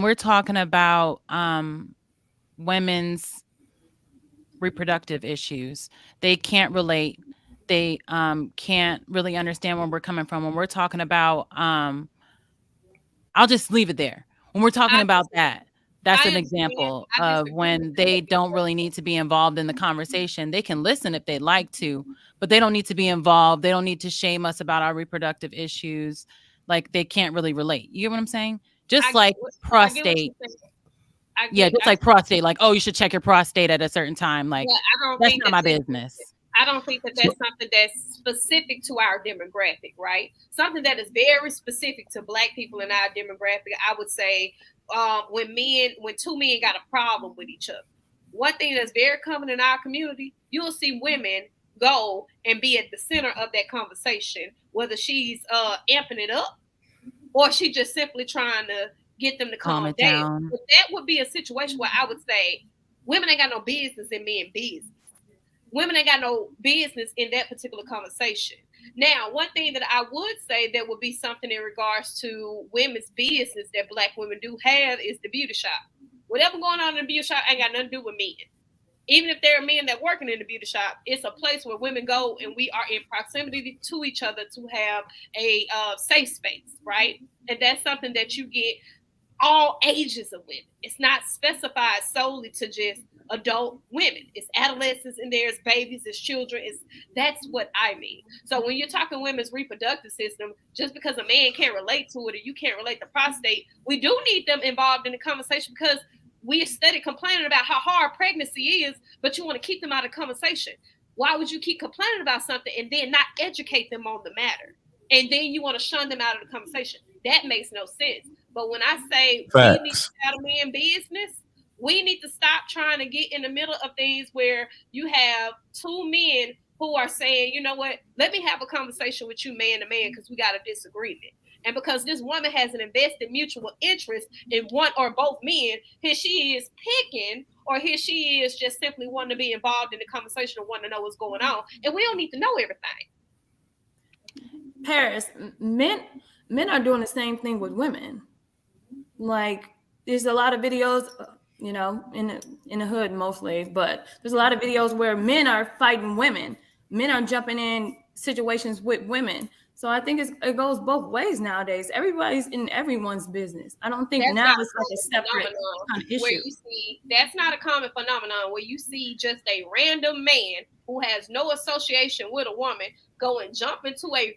We're talking about women's reproductive issues. They can't relate. They can't really understand where we're coming from when we're talking about I'll just leave it there. When we're talking I about that, that's I an understand. example I of disagree with when you they if you're don't really need to be involved in the conversation. They can listen if they'd like to, but they don't need to be involved. They don't need to shame us about our reproductive issues. Like they can't really relate. You get what I'm saying? I Just get like what I get what prostate. you're saying. I Yeah, get just I like prostate. Like, oh, you should check your prostate at a certain time. Like, Well, I don't that's think not that my this, business. I don't think that So, that's something that's specific to our demographic, right? Something that is very specific to Black people in our demographic. I would say when two men got a problem with each other, one thing that's very common in our community, you'll see women go and be at the center of that conversation, whether she's amping it up or she just simply trying to get them to Calm calm it down. down. But that would be a situation where I would say women ain't got no business in being busy. Women ain't got no business in that particular conversation. Now, one thing that I would say that would be something in regards to women's business that Black women do have is the beauty shop. Whatever going on in the beauty shop ain't got nothing to do with men. Even if there are men that working in the beauty shop, it's a place where women go and we are in proximity to each other to have a safe space, right? And that's something that you get all ages of women. It's not specified solely to just adult women. It's adolescents in there, it's babies, it's children. It's That's what I mean. So when you're talking women's reproductive system, just because a man can't relate to it or you can't relate to prostate, we do need them involved in the conversation because we study complaining about how hard pregnancy is, but you want to keep them out of conversation. Why would you keep complaining about something and then not educate them on the matter? And then you want to shun them out of the conversation. That makes no sense. But when I say we need to facts. have a man business, we need to stop trying to get in the middle of things where you have two men who are saying, you know what, let me have a conversation with you man to man because we got a disagreement. And because this woman has an invested mutual interest in one or both men, here she is picking, or here she is just simply wanting to be involved in the conversation and wanting to know what's going on. And we don't need to know everything. Paris, men are doing the same thing with women. Like there's a lot of videos, in the hood mostly, but there's a lot of videos where men are fighting women. Men are jumping in situations with women. So I think it goes both ways nowadays. Everybody's in everyone's business. I don't think That's now not it's a like a common separate phenomenon kind of where issue. you see that's not a common phenomenon where you see just a random man who has no association with a woman go and jump into a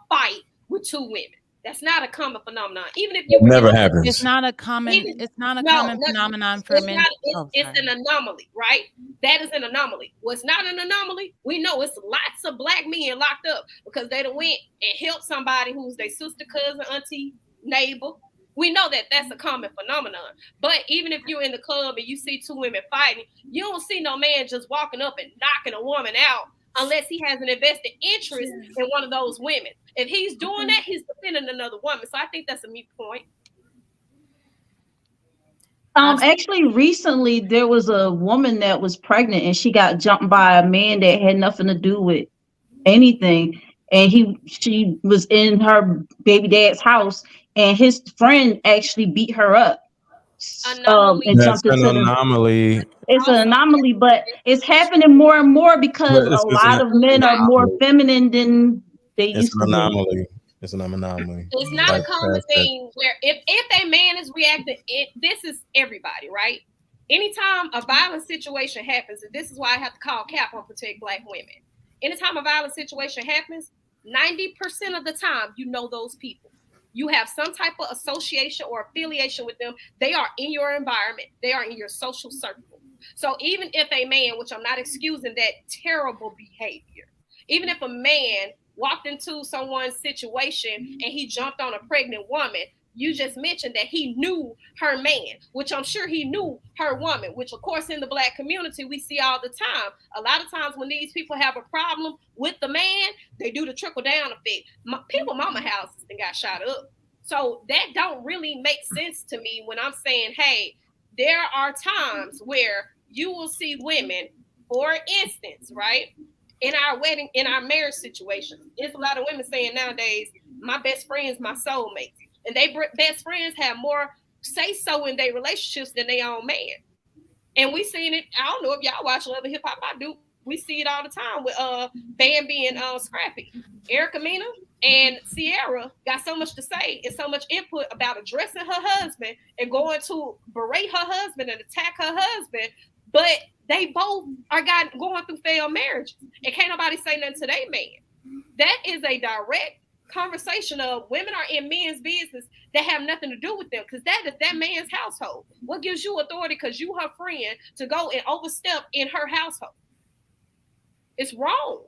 fight with two women. That's not a common phenomenon. Even if That you were in never a It's happens. not a common even it's not a no, common no, phenomenon for it's men. not. Oh, It's an sorry. anomaly, right? That is an anomaly. What's not an anomaly? We know it's lots of Black men locked up because they done went and helped somebody who's their sister, cousin, auntie, neighbor. We know that that's a common phenomenon. But even if you're in the club and you see two women fighting, you don't see no man just walking up and knocking a woman out unless he has an invested interest in one of those women. If he's doing that, he's defending another woman. So I think that's a mute point. Absolutely. Actually, recently there was a woman that was pregnant and she got jumped by a man that had nothing to do with anything. And she was in her baby dad's house, and his friend actually beat her up, and Anomalies That's jumped an into the. anomaly. It's an also anomaly, but it's happening more and more because But a it's lot of men an are more anomaly. feminine than they It's used an to be. anomaly. It's an anomaly. it's not a Like common Pat said. thing where if a man is reacting, this is everybody, right? Anytime a violent situation happens, and this is why I have to call cap on protect Black women. Anytime a violent situation happens, 90% of the time you know those people. You have some type of association or affiliation with them. They are in your environment. They are in your social circle. So even if a man, which I'm not excusing that terrible behavior, even if a man walked into someone's situation and he jumped on a pregnant woman, you just mentioned that he knew her man, which I'm sure he knew her woman, which of course in the Black community we see all the time. A lot of times when these people have a problem with the man, they do the trickle down effect. People mama houses and got shot up. So that don't really make sense to me when I'm saying, hey, there are times where you will see women, for instance, right? In our marriage situations, there's a lot of women saying nowadays, my best friends, my soulmates, and they best friends have more say so in their relationships than their own man. And we seen it. I don't know if y'all watch Love and Hip Hop. I do. We see it all the time with Bambi and Scrappy. Erica Mena and Sierra got so much to say and so much input about addressing her husband and going to berate her husband and attack her husband, but they both are going through failed marriages, and can't nobody say nothing to their man. That is a direct conversation of women are in men's business that have nothing to do with them, because that is that man's household. What gives you authority, because you her friend, to go and overstep in her household? It's wrong.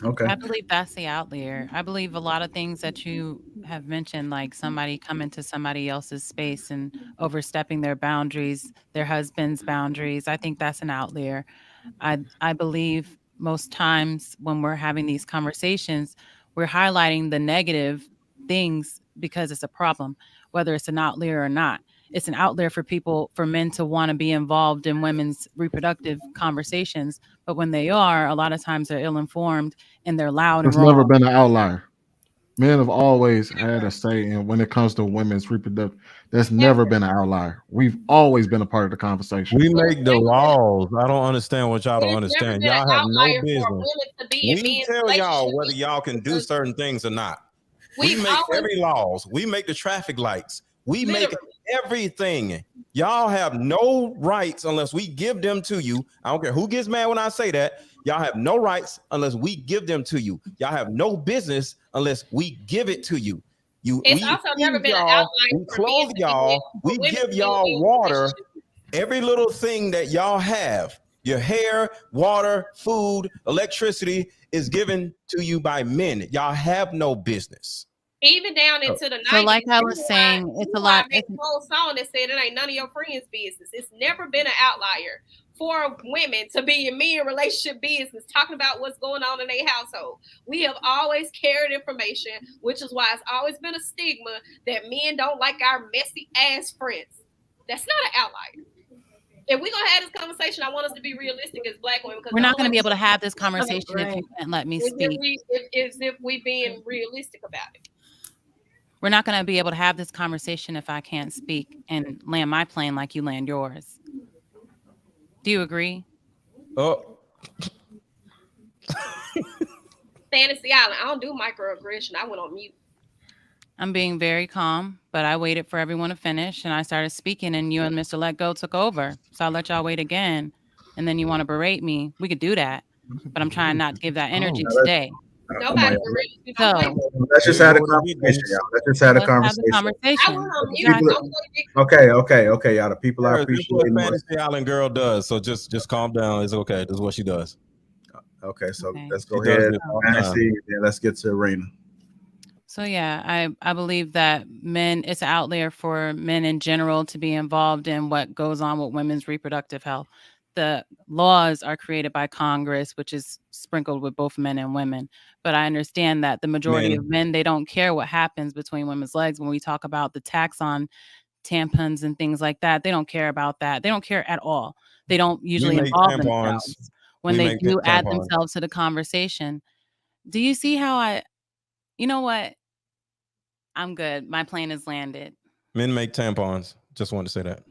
Okay. I believe that's the outlier. I believe a lot of things that you have mentioned, like somebody coming to somebody else's space and overstepping their boundaries, their husband's boundaries. I think that's an outlier. I believe most times when we're having these conversations, we're highlighting the negative things because it's a problem, whether it's an outlier or not. It's an outlier for people, for men to want to be involved in women's reproductive conversations. But when they are, a lot of times they're ill informed and they're loud and It's never wrong. been an outlier. Men have always had a say in when it comes to women's reproductive. That's never been an outlier. We've always been a part of the conversation. We make the laws. I don't understand what y'all don't It's never understand. been an Y'all have no outlier for business. women to be in We men's tell y'all relationships. whether y'all can do certain things or not. We We've make always, every laws. We make the traffic lights. We make literally, everything. Y'all have no rights unless we give them to you. I don't care who gets mad when I say that. Y'all have no rights unless we give them to you. Y'all have no business unless we give it to you. it's We also never feed been an y'all, outlier we for men clothe to be y'all, in, for we women to give be y'all in water. relationships. Every little thing that y'all have, your hair, water, food, electricity, is given to you by men. Y'all have no business. Even down into the 90s. So like I was saying, it's a lot. Made a whole song that said it ain't none of your friends' business. It's never been an outlier for women to be in men relationship business, talking about what's going on in their household. We have always carried information, which is why it's always been a stigma that men don't like our messy ass friends. That's not an outlier. If we're gonna have this conversation, I want us to be realistic as Black women, because We're the not going only to be able to have this conversation if right. you can't let me is speak. if we being realistic about it. We're not going to be able to have this conversation if I can't speak and land my plane like you land yours. Do you agree? Oh, Fantasy Island. I don't do microaggression. I went on mute. I'm being very calm, but I waited for everyone to finish and I started speaking and you and Mr. Let Go took over. So I'll let y'all wait again. And then you want to berate me. We could do that. But I'm trying not to give that energy Now today. come on, Nobody y'all. can read you. So Let's just have a What do we conversation, do? y'all. Let's just have a let's have the conversation. I went conversation. on mute. Exactly. Okay, y'all. The people I This is appreciate what most. Fantasy Island Girl does. So just calm down. It's okay. This is what she does. Okay, so Okay. let's She go does ahead. this all the time. Fantasy, then let's get to Arena. So yeah, I believe that men, it's an outlier for men in general to be involved in what goes on with women's reproductive health. The laws are created by Congress, which is sprinkled with both men and women. But I understand that the majority Men. of men, they don't care what happens between women's legs. When we talk about the tax on tampons and things like that, they don't care about that. They don't care at all. They don't We usually make involve tampons. themselves. When We they make do add tampons. themselves to the conversation. Do you see how you know what? I'm good. My plane has landed. Men make tampons. Just wanted to say that.